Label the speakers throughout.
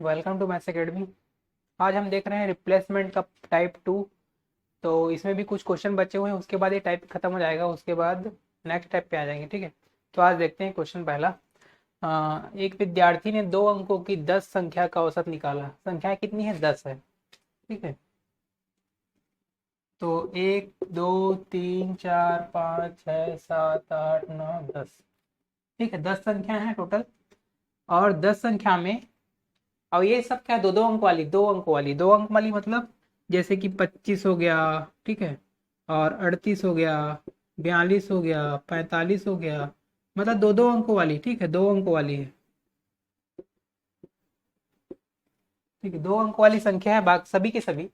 Speaker 1: Welcome to maths academy. आज हम देख रहे हैं रिप्लेसमेंट का टाइप 2। तो इसमें भी कुछ क्वेश्चन बचे हुए हैं, उसके बाद ये टाइप खत्म हो जाएगा, उसके बाद नेक्स्ट टाइप पे आ जाएंगे। ठीक है, तो आज देखते हैं क्वेश्चन पहला। एक विद्यार्थी ने 2 अंकों की 10 संख्या का औसत निकाला। संख्या कितनी है? 10 है। ठीक है, तो 1 2 3 4 5 6 7 8 9 10। ठीक है, 10 संख्या है टोटल। और 10 संख्या में और ये सब क्या, दो दो अंक वाली, 2 अंक वाली, 2 अंक वाली मतलब जैसे कि 25 हो गया। ठीक है, और 38 हो गया, 42 हो गया, 45 हो गया, मतलब दो दो अंकों वाली। ठीक है, 2 अंकों वाली है। ठीक है, 2 अंक वाली संख्या है, बाकी सभी के सभी।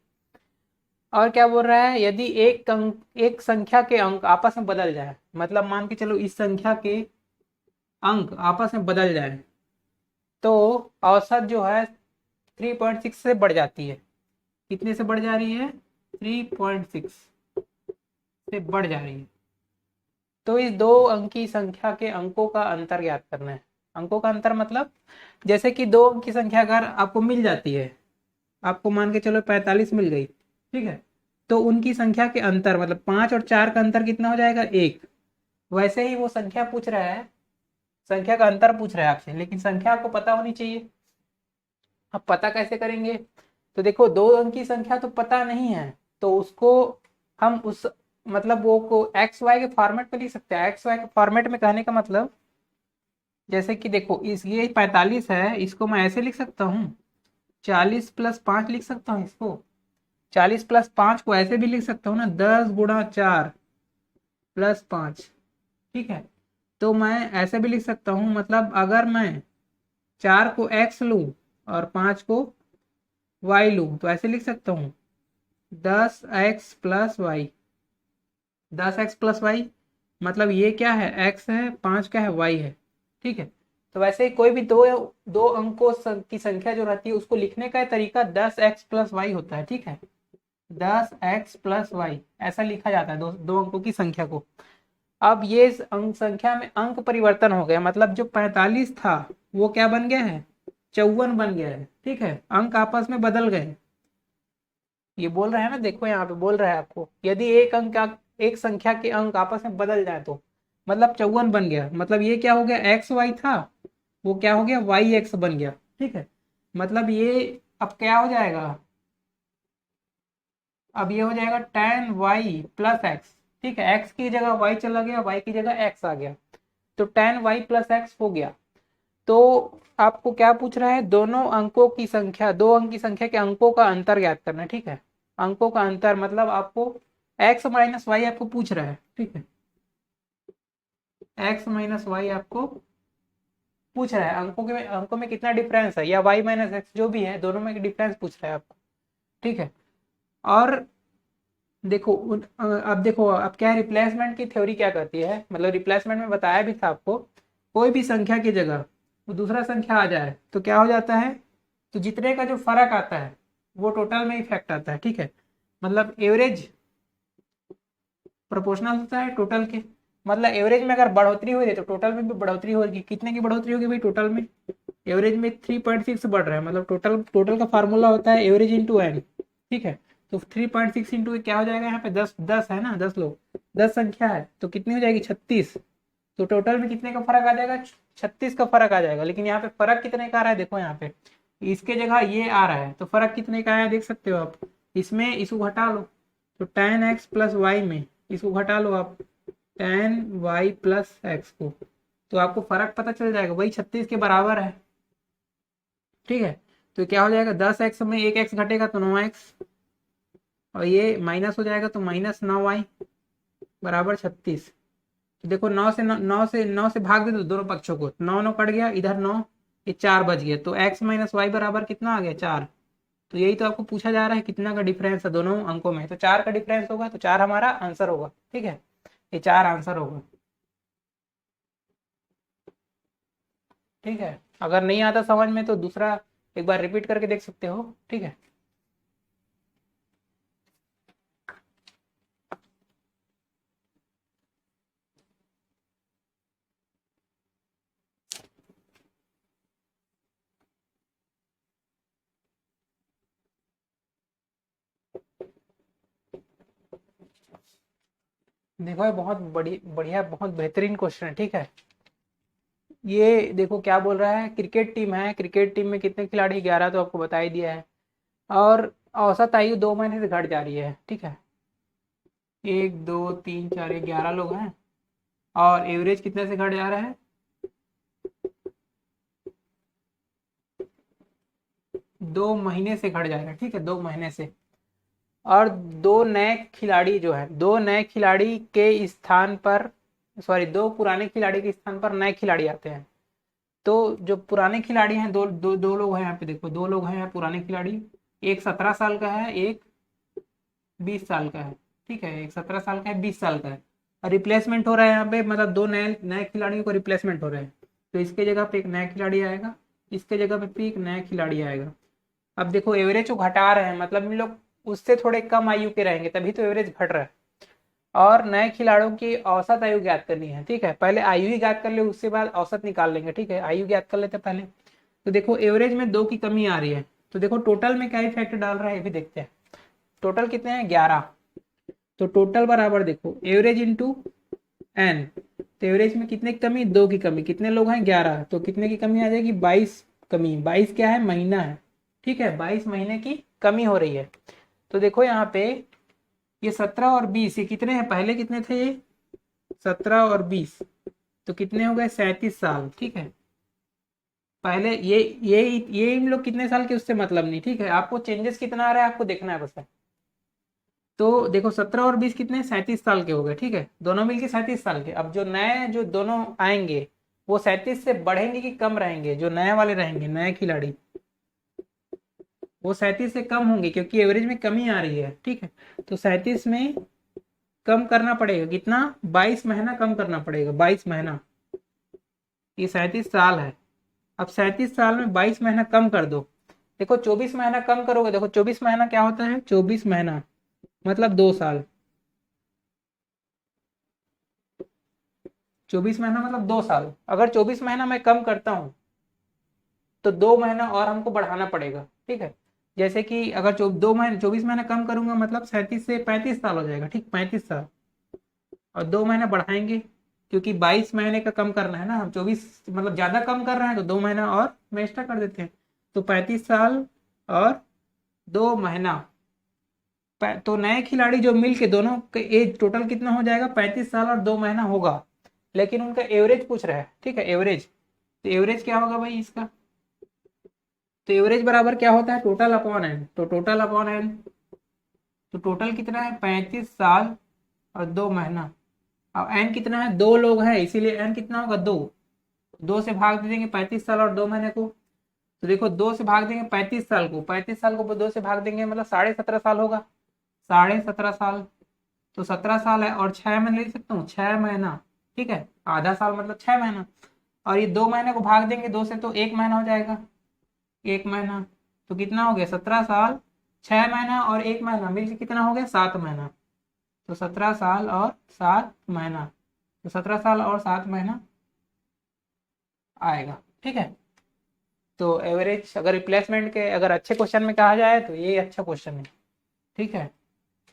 Speaker 1: और क्या बोल रहा है, यदि एक संख्या के अंक आपस में बदल जाए, मतलब मान के चलो इस संख्या के अंक आपस में बदल जाए, तो औसत जो है 3.6 से बढ़ जाती है। कितने से बढ़ जा रही है? 3.6 से बढ़ जा रही है। तो इस 2 अंकी संख्या के अंकों का अंतर ज्ञात करना है। अंकों का अंतर मतलब जैसे कि 2 अंकी संख्या अगर आपको मिल जाती है, आपको मान के चलो 45 मिल गई। ठीक है, तो उनकी संख्या के अंतर मतलब 5 और 4 का अंतर कितना हो जाएगा? 1। वैसे ही वो संख्या पूछ रहा है, संख्या का अंतर पूछ रहा है आपसे, लेकिन संख्या आपको पता होनी चाहिए। अब पता कैसे करेंगे? तो देखो, 2 अंकी संख्या तो पता नहीं है, तो उसको हम उस मतलब वो को एक्स वाई के फॉर्मेट में लिख सकते हैं। एक्स वाई के फॉर्मेट में कहने का मतलब जैसे कि देखो, इस ये 45 है, इसको मैं ऐसे लिख सकता हूँ, 40+5 लिख सकता हूँ इसको। 40+5 को ऐसे भी लिख सकता हूँ ना, 10 × 4 + 5। ठीक है, तो मैं ऐसे भी लिख सकता हूँ, मतलब अगर मैं 4 को एक्स लूँ और 5 को वाई लूँ तो ऐसे लिख सकता हूँ, 10x + y। 10x + y मतलब ये क्या है? x है, 5 क्या है? y है। ठीक है, तो वैसे ही कोई भी दो दो अंकों की संख्या जो रहती है, उसको लिखने का तरीका 10x + y होता है। ठीक है, 10x + y ऐसा लिखा जाता है, दो दो अंकों की संख्या को। अब ये इस अंक संख्या में अंक परिवर्तन हो गया, मतलब जो 45 था वो क्या बन गया है? 54 बन गया है। ठीक है, अंक आपस में बदल गए। ये बोल रहा है ना, देखो यहाँ पे बोल रहा है आपको, यदि एक संख्या के अंक आपस में बदल जाए तो मतलब 54 बन गया, मतलब ये क्या हो गया? एक्स वाई था, वो क्या हो गया? वाई एक्स बन गया। ठीक है, मतलब ये अब क्या हो जाएगा? अब ये हो जाएगा tan y + x। ठीक है, x की जगह y चला गया, y की जगह x आ गया, तो tan y + x हो गया। तो आपको क्या पूछ रहा है? दोनों अंकों की संख्या, 2 अंक की संख्या के अंकों का अंतर ज्ञात करना है। ठीक है, अंकों का अंतर मतलब आपको x - y आपको पूछ रहा है। ठीक है, x - y आपको पूछ रहा है, अंकों में कितना डिफरेंस है, या y - x जो भी है, दोनों में डिफरेंस पूछ रहा है आपको। ठीक है, और देखो अब देखो, अब क्या है, रिप्लेसमेंट की थ्योरी क्या कहती है, मतलब रिप्लेसमेंट में बताया भी था आपको, कोई भी संख्या की जगह वो दूसरा संख्या आ जाए तो क्या हो जाता है? तो जितने का जो फर्क आता है वो टोटल में इफेक्ट आता है। ठीक है, मतलब एवरेज प्रोपोर्शनल होता है टोटल के। मतलब एवरेज में अगर बढ़ोतरी हो रही है तो टोटल में भी बढ़ोतरी होगी। कितने की बढ़ोतरी होगी भाई? टोटल में एवरेज में 3.6 बढ़ रहा है, मतलब टोटल टोटल का फार्मूला होता है एवरेज इंटू एन। ठीक है, तो 3.6 इंटू क्या हो जाएगा? यहाँ पे 10 10 है ना, 10 लोग, 10 संख्या है, तो कितनी हो जाएगी? 36। तो टोटल में कितने का फर्क आ जाएगा? 36 का फर्क आ जाएगा। लेकिन यहाँ पे फर्क कितने का आ रहा है? देखो यहाँ पे इसके जगह ये आ रहा है, तो फर्क कितने का आया देख सकते हो आप। इसमें इसको घटा लो, तो tan x + y में इसको घटा लो आप, tan y + x को, तो आपको फर्क पता चल जाएगा, वही 36 के बराबर है। ठीक है, तो क्या हो जाएगा? 10x में एक x घटेगा तो 9x, और ये माइनस हो जाएगा तो -9y बराबर 36। तो देखो, 9 से भाग दे दो दोनों पक्षों को, 9 9 कट गया, इधर 9, ये 4 बच गया, तो x - y बराबर कितना आ गया? 4। तो यही तो आपको पूछा जा रहा है, कितना का डिफरेंस है दोनों अंकों में, तो 4 का डिफरेंस होगा, तो 4 हमारा आंसर होगा। ठीक है, ये 4 आंसर होगा। ठीक है, अगर नहीं आता समझ में तो दूसरा एक बार रिपीट करके देख सकते हो। ठीक है, देखो ये बहुत बढ़िया बहुत बेहतरीन क्वेश्चन है, ठीक है। ये देखो क्या बोल रहा है, क्रिकेट टीम है, क्रिकेट टीम में कितने खिलाड़ी, 11 तो आपको बता ही दिया है। और औसत आयु 2 महीने से घट जा रही है, ठीक है। 1 2 3 4 ये 11 लोग हैं, और एवरेज कितने से घट जा रहा है, 2 महीने से घट जाएगा, ठीक है, 2 महीने से। और दो नए खिलाड़ी जो है, दो नए खिलाड़ी के स्थान पर, सॉरी, दो पुराने खिलाड़ी के स्थान पर नए खिलाड़ी आते हैं। तो जो पुराने खिलाड़ी हैं, दो लोग हैं यहाँ पे, देखो 2 लोग हैं यहाँ पुराने खिलाड़ी। एक 17 साल का है, एक 20 साल का है, ठीक है। एक 17 साल का है, 20 साल का है। और रिप्लेसमेंट हो रहा है यहाँ पे, मतलब दो नए नए खिलाड़ियों को रिप्लेसमेंट हो रहे हैं। तो इसके जगह पे एक नया खिलाड़ी आएगा, इसके जगह पे भी एक नया खिलाड़ी आएगा। अब देखो एवरेज को घटा रहे हैं, मतलब इन लोग उससे थोड़े कम आयु के रहेंगे, तभी तो एवरेज घट रहा है। और नए खिलाड़ियों की औसत आयु ज्ञात करनी है, ठीक है। पहले आयु ही ज्ञात कर ले, उसके बाद औसत निकाल लेंगे, ठीक है। आयु ज्ञात कर लेते हैं पहले। तो देखो एवरेज में 2 की कमी आ रही है, तो देखो टोटल में क्या इफेक्ट डाल रहा है ये भी देखते हैं। टोटल कितने हैं, 11। तो टोटल बराबर देखो एवरेज इंटू एन। तो एवरेज में कितने की कमी, 2 की कमी। कितने लोग हैं, 11, तो कितने की कमी आ जाएगी, 22 कमी। 22 क्या है, महीना है, ठीक है। 22 महीने की कमी हो रही है। तो देखो यहाँ पे ये 17 और 20 ये कितने हैं, पहले कितने थे ये, 17 और 20, तो कितने हो गए, 37 साल, ठीक है। पहले ये इन लोग कितने साल के उससे मतलब नहीं, ठीक है। आपको चेंजेस कितना आ रहा है आपको देखना है बस। तो देखो 17 और 20 कितने, 37 साल के हो गए, ठीक है। दोनों मिलके 37 साल के। अब जो नए जो दोनों आएंगे वो 37 से बढ़ेंगे कि कम रहेंगे, जो नए वाले रहेंगे नए खिलाड़ी, वो 37 से कम होंगे, क्योंकि एवरेज में कमी आ रही है, ठीक है। तो 37 में कम करना पड़ेगा कितना, 22 महीना कम करना पड़ेगा, 22 महीना। ये 37 साल है। अब 37 साल में 22 महीना कम कर दो। देखो 24 महीना कम करोगे, देखो 24 महीना क्या होता है, 24 महीना मतलब 2 साल। 24 महीना मतलब 2 साल। अगर 24 महीना मैं कम करता हूँ तो 2 महीना और हमको बढ़ाना पड़ेगा, ठीक है। जैसे कि अगर 2 महीने 24 महीना कम करूंगा मतलब 37 से 35 साल हो जाएगा, ठीक, 35 साल। और 2 महीना बढ़ाएंगे, क्योंकि 22 महीने का कम करना है ना, हम 24 मतलब ज्यादा कम कर रहे हैं, तो 2 महीना और मैं एक्स्ट्रा कर देते हैं। तो 35 साल और 2 महीना। तो नए खिलाड़ी जो मिल के दोनों के एज टोटल कितना हो जाएगा, 35 साल और 2 महीना होगा। लेकिन उनका एवरेज पूछ रहा है, ठीक है, एवरेज। तो एवरेज क्या होगा भाई इसका, तो एवरेज बराबर क्या होता है, टोटल अपॉन एन। तो टोटल अपॉन एन, तो टोटल कितना है, 35 साल और 2 महीना। अब एन कितना है, 2 लोग हैं, इसीलिए एन कितना होगा, 2। 2 से भाग दे देंगे 35 साल और 2 महीने को। तो देखो 2 से भाग देंगे 35 साल को, 35 साल को 2 से भाग देंगे मतलब 17.5 साल होगा, 17.5 साल। तो 17 साल है, और 6 महीने लिख सकता हूँ, 6 महीना, ठीक है। आधा साल मतलब 6 महीना। और ये 2 महीने को भाग देंगे 2 से, तो 1 महीना हो जाएगा, 1 महीना। तो कितना हो गया, 17 साल, 6 महीना और 1 महीना मिलकर कितना हो गया, 7 महीना। तो 17 साल और 7 महीना, तो 17 साल और 7 महीना आएगा, ठीक है। तो एवरेज अगर रिप्लेसमेंट के अगर अच्छे क्वेश्चन में कहा जाए तो ये अच्छा क्वेश्चन है, ठीक है।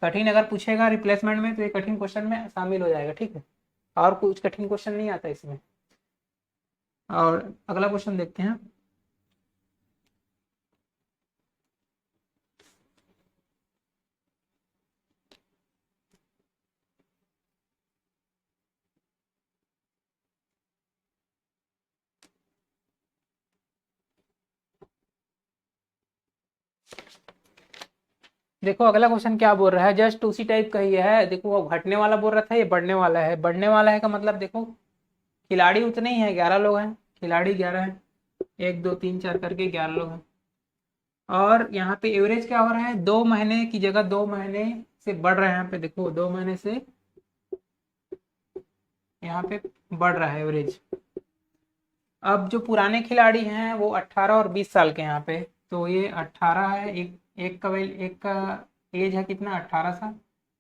Speaker 1: कठिन अगर पूछेगा रिप्लेसमेंट में तो ये कठिन क्वेश्चन में शामिल हो जाएगा, ठीक है। और कुछ कठिन क्वेश्चन नहीं आता इसमें। और अगला क्वेश्चन देखते हैं। देखो अगला क्वेश्चन क्या बोल रहा है, जस्ट उसी टाइप का ही है। देखो वो घटने वाला बोल रहा था, ये बढ़ने वाला है। बढ़ने वाला है का मतलब देखो खिलाड़ी उतने ही हैं, 11 लोग हैं, खिलाड़ी 11 हैं, 1 2 3 4 करके 11 लोग हैं। और यहाँ पे एवरेज क्या हो रहा है, 2 महीने की जगह 2 महीने से बढ़ रहा है। यहाँ पे देखो 2 महीने से यहाँ पे बढ़ रहा है एवरेज। अब जो पुराने खिलाड़ी हैं वो 18 और 20 साल के, यहाँ पे तो ये 18 है, एक का एज है कितना, 18 साल।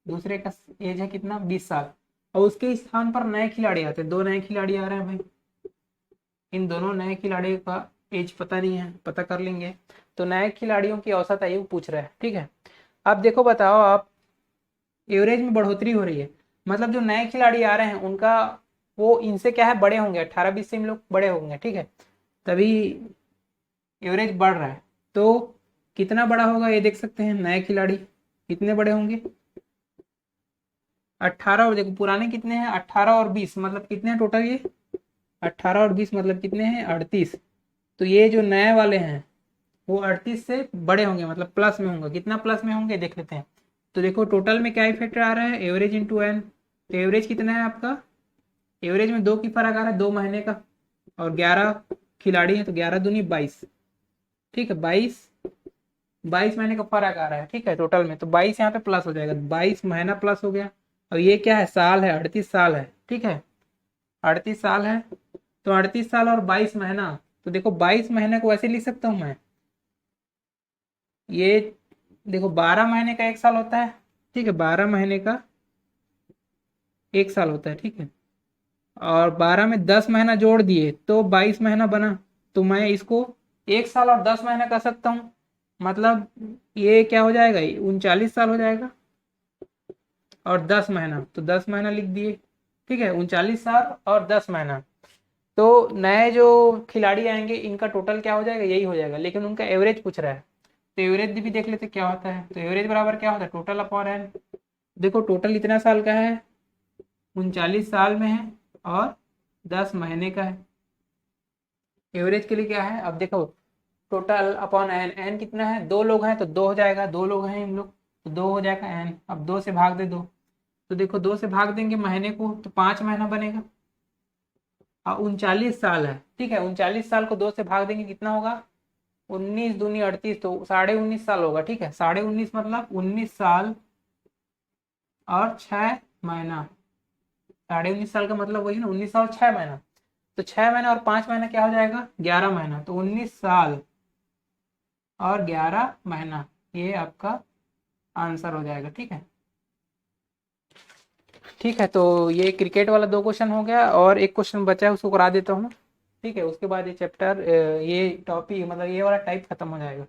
Speaker 1: दूसरे का एज है कितना, 20 साल। और उसके स्थान पर नए खिलाड़ी आते हैं, 2 नए खिलाड़ी आ रहे हैं भाई। इन दोनों नए खिलाड़ियों का एज पता नहीं है, पता कर लेंगे। तो नए खिलाड़ियों की औसत आयु पूछ रहा है, ठीक है। अब देखो बताओ आप, एवरेज में बढ़ोतरी हो रही है। मतलब जो नए खिलाड़ी आ रहे हैं उनका वो इनसे क्या है, बड़े होंगे, 18-20 से इन लोग बड़े होंगे, ठीक है, तभी एवरेज बढ़ रहा है। तो कितना बड़ा होगा ये देख सकते हैं, नए खिलाड़ी कितने बड़े होंगे, 18, और देखो पुराने कितने हैं, 18 और 20, मतलब कितने हैं टोटल ये, 18 और 20 मतलब कितने हैं, 38। तो ये जो नए वाले हैं वो 38 से बड़े होंगे, मतलब प्लस में होंगे, कितना प्लस में होंगे देख लेते हैं। तो देखो टोटल में क्या इफेक्ट आ रहा है, एवरेज इंटू एन। तो एवरेज कितना है आपका, एवरेज में 2 की फर्क आ रहा है, 2 महीने का, और 11 खिलाड़ी हैं तो 11 दूनी 22, ठीक है, 22 महीने का फर्क आ रहा है, ठीक है, टोटल में। तो 22 यहाँ पे प्लस हो जाएगा, 22 महीना प्लस हो गया। और ये क्या है, साल है, 38 साल है, ठीक है, 38 साल है। तो 38 साल और 22 महीना, तो देखो 22 महीने को ऐसे लिख सकता हूँ मैं, ये देखो 12 महीने का एक साल होता है, ठीक है, 12 महीने का एक साल होता है, ठीक है, और 12 में 10 महीना जोड़ दिए तो 22 महीना बना। तो मैं इसको एक साल और 10 महीना कर सकता हूँ, मतलब ये क्या हो जाएगा, 39 साल हो जाएगा, और 10 महीना, तो 10 महीना लिख दिए, ठीक है, 39 साल और 10 महीना। तो नए जो खिलाड़ी आएंगे इनका टोटल क्या हो जाएगा, यही हो जाएगा, लेकिन उनका एवरेज पूछ रहा है। तो एवरेज भी देख लेते क्या होता है। तो एवरेज बराबर क्या होता है, टोटल अपॉन एन। देखो टोटल इतना साल का है, 39 साल में है, और 10 महीने का है। एवरेज के लिए क्या है, अब देखो टोटल अपॉन एन, एन कितना है, 2 लोग हैं तो 2 हो जाएगा, 2 लोग हैं इन लोग तो 2 हो जाएगा एन। अब 2 से भाग दे दो, तो देखो 2 से भाग देंगे महीने को तो 5 महीना बनेगा, और 39 साल है, ठीक है, 39 साल को 2 से भाग देंगे कितना होगा, 19 दूनी 38, तो 19.5 साल होगा, ठीक है, 19.5 मतलब 19 साल और 6 महीना। 19.5 साल का मतलब वही ना, 19 साल 6 महीना। तो 6 महीना और 5 महीना क्या हो जाएगा, 11 महीना। तो 19 साल और 11 महीना, ये आपका आंसर हो जाएगा, ठीक है। ठीक है, तो ये क्रिकेट वाला 2 क्वेश्चन हो गया, और एक क्वेश्चन बचा है उसको करा देता हूँ, ठीक है, उसके बाद ये चैप्टर, ये टॉपिक मतलब ये वाला टाइप खत्म हो जाएगा।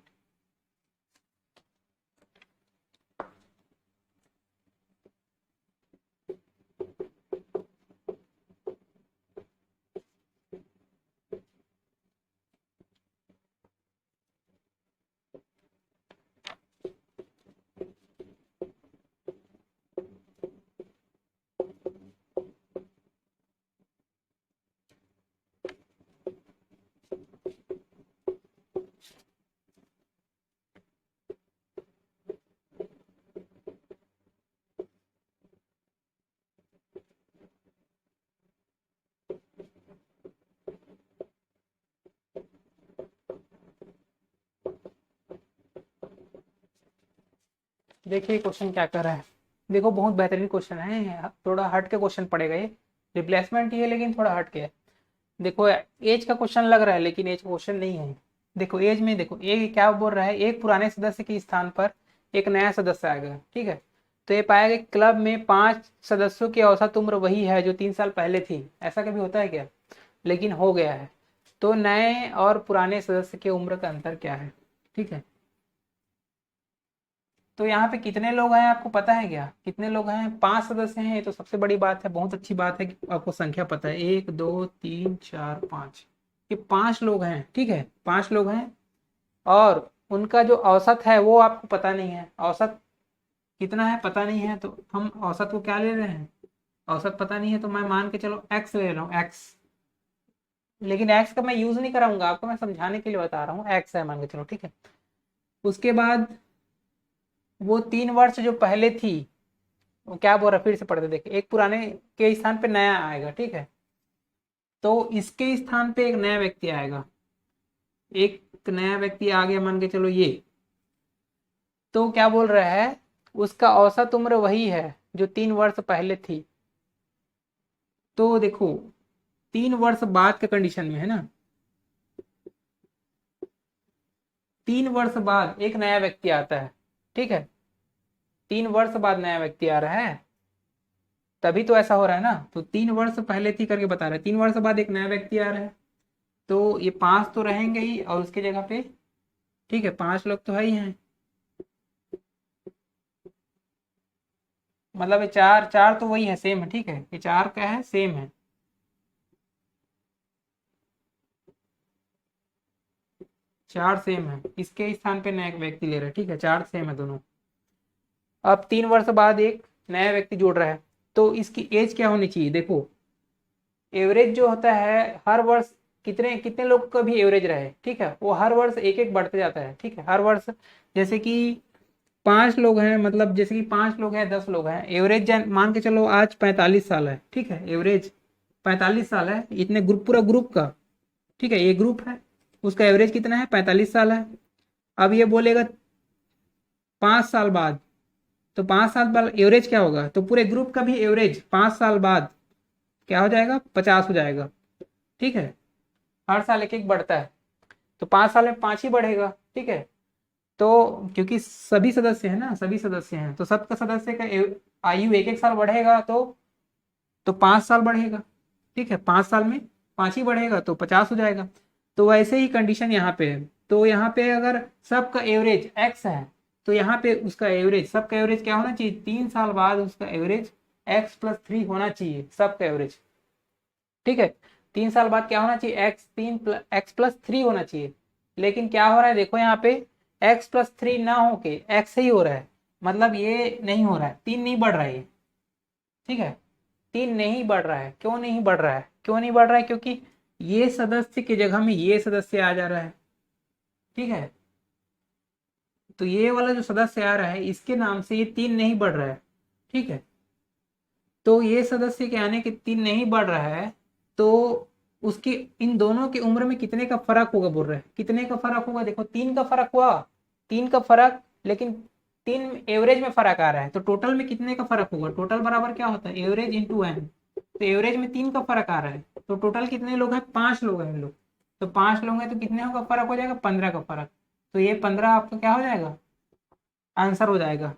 Speaker 1: देखिए क्वेश्चन क्या कर रहा है, देखो बहुत बेहतरीन क्वेश्चन है, थोड़ा हट के क्वेश्चन पड़ेगा ये, रिप्लेसमेंट ही है लेकिन थोड़ा हट के है। देखो एज का क्वेश्चन लग रहा है लेकिन एज क्वेश्चन नहीं है। देखो एज में देखो ये क्या बोल रहा है, एक पुराने सदस्य के स्थान पर एक नया सदस्य आएगा, ठीक है। तो ये पाया कि क्लब में 5 सदस्यों की औसत उम्र वही है जो 3 साल पहले थी। ऐसा कभी होता है क्या, लेकिन हो गया है। तो नए और पुराने सदस्य की उम्र का अंतर क्या है, ठीक है। तो यहाँ पे कितने लोग हैं आपको पता है क्या, कितने लोग हैं, 5 सदस्य हैं, ये तो सबसे बड़ी बात है, बहुत अच्छी बात है कि आपको संख्या पता है, 1 2 3 4 5, ये 5 लोग हैं, ठीक है, 5 लोग हैं। और उनका जो औसत है वो आपको पता नहीं है, औसत कितना है पता नहीं है, तो हम औसत को क्या ले रहे हैं, औसत पता नहीं है, तो मैं मान के चलो एक्स ले रहा हूँ, एक्स। लेकिन एक्स का मैं यूज नहीं कराऊंगा, आपको मैं समझाने के लिए बता रहा हूँ, एक्स है मान के चलो, ठीक है। उसके बाद वो 3 वर्ष जो पहले थी, वो क्या बोल रहा है, फिर से पढ़ते देखिए, एक पुराने के स्थान पे नया आएगा, ठीक है। तो इसके स्थान पे एक नया व्यक्ति आएगा, एक नया व्यक्ति आ गया मान के चलो ये। तो क्या बोल रहा है, उसका औसत उम्र वही है जो 3 वर्ष पहले थी। तो देखो 3 वर्ष बाद के कंडीशन में है ना, 3 वर्ष बाद एक नया व्यक्ति आता है, ठीक है, 3 वर्ष बाद नया व्यक्ति आ रहा है, तभी तो ऐसा हो रहा है ना। तो 3 वर्ष पहले थी करके बता रहा है, 3 वर्ष बाद एक नया व्यक्ति आ रहा है, तो ये 5 तो रहेंगे ही, और उसके जगह पे, ठीक है, 5 लोग तो है ही हैं। मतलब ये चार चार तो वही है, सेम है, ठीक है, ये चार क्या है, सेम है। चार सेम है, इसके स्थान पे नया एक व्यक्ति ले रहा है, ठीक है, चार सेम है दोनों। अब 3 वर्ष बाद एक नया व्यक्ति जोड़ रहा है, तो इसकी एज क्या होनी चाहिए, देखो एवरेज जो होता है हर वर्ष कितने कितने लोग का भी एवरेज रहे, ठीक है, वो हर वर्ष एक एक बढ़ते जाता है, ठीक है, हर वर्ष जैसे कि 5 लोग हैं, मतलब जैसे कि 5 लोग हैं, 10 लोग हैं, एवरेज मान के चलो आज 45 साल है, ठीक है, एवरेज 45 साल है, इतने ग्रुप पूरा ग्रुप का, ठीक है, ये ग्रुप है, उसका एवरेज कितना है, 45 साल है। अब ये बोलेगा 5 साल बाद, तो 5 साल बाद एवरेज क्या होगा, तो पूरे ग्रुप का भी एवरेज 5 साल बाद क्या हो जाएगा, 50 हो जाएगा, ठीक है, हर साल एक एक बढ़ता है, तो 5 साल में पांच ही बढ़ेगा, ठीक है। तो क्योंकि सभी सदस्य हैं ना, सभी सदस्य हैं, तो सबका सदस्य का आयु एक एक साल बढ़ेगा, तो 5 साल बढ़ेगा, ठीक है, 5 साल में पांच ही बढ़ेगा, तो 50 हो जाएगा। तो वैसे ही कंडीशन यहाँ पे है, तो यहाँ पे अगर सबका एवरेज एक्स है, तो यहाँ पे उसका एवरेज, सबका एवरेज क्या होना चाहिए, 3 साल बाद उसका एवरेज x+3 होना चाहिए, सबका एवरेज, ठीक है, 3 साल बाद क्या होना चाहिए, x+3 होना चाहिए। लेकिन क्या हो रहा है, देखो यहाँ पे x+3 ना होके x ही हो रहा है, मतलब ये नहीं हो रहा है, 3 नहीं बढ़ रहा है ये, ठीक है, 3 नहीं बढ़ रहा है, क्यों नहीं बढ़ रहा है, क्यों नहीं बढ़ रहा है, क्योंकि ये सदस्य की जगह में ये सदस्य आ जा रहा है, ठीक है, तो ये वाला जो सदस्य आ रहा है इसके नाम से ये 3 नहीं बढ़ रहा है, ठीक है, तो ये सदस्य के आने के 3 नहीं बढ़ रहा है, तो उसकी इन दोनों की उम्र में कितने का फर्क होगा बोल रहे हैं, कितने का फर्क होगा, देखो 3 का फर्क हुआ, 3 का फर्क, लेकिन 3 एवरेज में फर्क आ रहा है, तो टोटल में कितने का फर्क होगा, टोटल बराबर क्या होता है, एवरेज इंटू एन, तो एवरेज में 3 का फर्क आ रहा है, तो टोटल कितने लोग हैं, 5 लोग हैं लोग, तो 5 लोग हैं, तो कितने का फर्क हो जाएगा, 15 का फर्क, तो ये 15 आपका क्या हो जाएगा, आंसर हो जाएगा।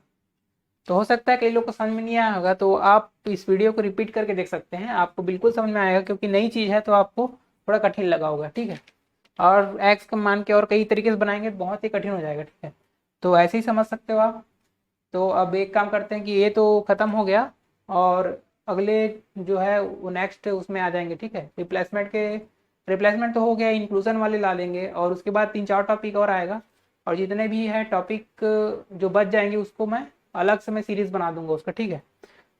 Speaker 1: तो हो सकता है कई लोग को समझ में नहीं आया होगा, तो आप इस वीडियो को रिपीट करके देख सकते हैं, आपको बिल्कुल समझ में आएगा, क्योंकि नई चीज़ है तो आपको थोड़ा कठिन लगा होगा, ठीक है, और एक्स का मान के और कई तरीके से बनाएंगे तो बहुत ही कठिन हो जाएगा, ठीक है, तो ऐसे ही समझ सकते हो आप। तो अब एक काम करते हैं कि ये तो ख़त्म हो गया, और अगले जो है वो नेक्स्ट उसमें आ जाएंगे, ठीक है, रिप्लेसमेंट तो हो गया, इंक्लूजन वाले ला लेंगे, और उसके बाद 3-4 टॉपिक और आएगा, और जितने भी है टॉपिक जो बच जाएंगे उसको मैं अलग से मैं सीरीज़ बना दूंगा उसका, ठीक है।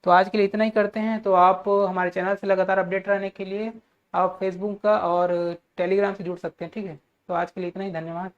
Speaker 1: तो आज के लिए इतना ही करते हैं, तो आप हमारे चैनल से लगातार अपडेट रहने के लिए आप फेसबुक का और टेलीग्राम से जुड़ सकते हैं, ठीक है। तो आज के लिए इतना ही, धन्यवाद।